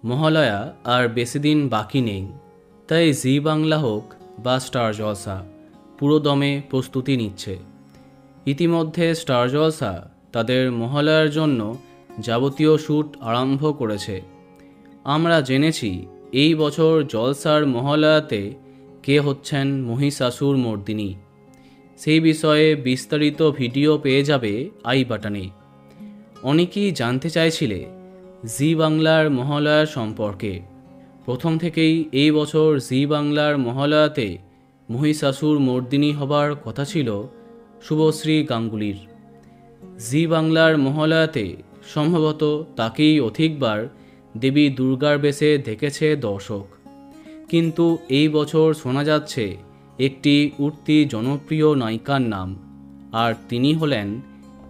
মহালয়া আর বেশি দিন বাকি নেই, তাই জি বাংলা হোক বা স্টার জলসা পুরো দমে প্রস্তুতি নিচ্ছে। ইতিমধ্যে স্টার জলসা তাদের মহালয়ার জন্য যাবতীয় শ্যুট আরম্ভ করেছে। আমরা জেনেছি এই বছর জলসার মহালয়াতে কে হচ্ছেন মহিষাসুর মর্দিনী। সেই বিষয়ে বিস্তারিত ভিডিও পেয়ে যাবে আই বাটনে। অনেকেই জানতে চাইছিলে জি বাংলার মহালয়া সম্পর্কে। প্রথম থেকেই এই বছর জি বাংলার মহালয়াতে মহিষাসুর মর্দিনী হবার কথা ছিল শুভশ্রী গাঙ্গুলির। জি বাংলার মহালয়াতে সম্ভবত তাকেই অধিকবার দেবী দুর্গার বেশে দেখেছে দর্শক। কিন্তু এই বছর শোনা যাচ্ছে একটি উঠতি জনপ্রিয় নায়িকার নাম, আর তিনি হলেন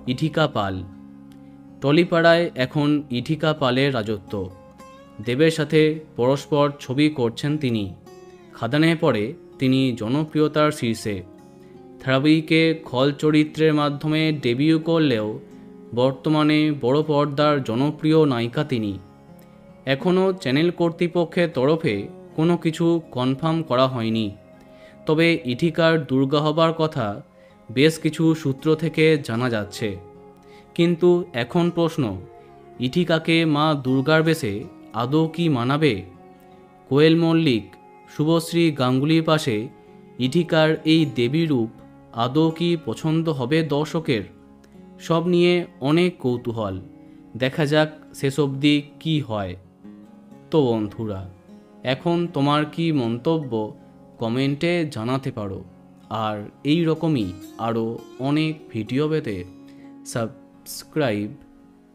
ইঠিকা পাল। টলিপাড়ায় এখন ইঠিকা পালের রাজত্ব। দেবের সাথে পরস্পর ছবি করছেন তিনি। খাদানে পড়ে তিনি জনপ্রিয়তার শীর্ষে। ধারাবাহিকে খল চরিত্রের মাধ্যমে ডেবিউ করলেও বর্তমানে বড় পর্দার জনপ্রিয় নায়িকা তিনি। এখনও চ্যানেল কর্তৃপক্ষের তরফে কোনো কিছু কনফার্ম করা হয়নি, তবে ইঠিকার দুর্গা হবার কথা বেশ কিছু সূত্র থেকে জানা যাচ্ছে। কিন্তু এখন প্রশ্ন, ইঠিকাকে মা দুর্গার বেশে আদৌ কি মানাবে? কোয়েল মল্লিক, শুভশ্রী গাঙ্গুলির পাশে ইঠিকার এই দেবী রূপ আদৌ কি পছন্দ হবে দর্শকের? সব নিয়ে অনেক কৌতূহল। দেখা যাক শেষ অবধি কী হয়। তো বন্ধুরা, এখন তোমার কি মন্তব্য কমেন্টে জানাতে পারো। আর এই রকমই আরও অনেক ভিডিও পেতে সাবস্ক্রাইব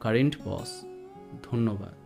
কারেন্ট বস। ধন্যবাদ।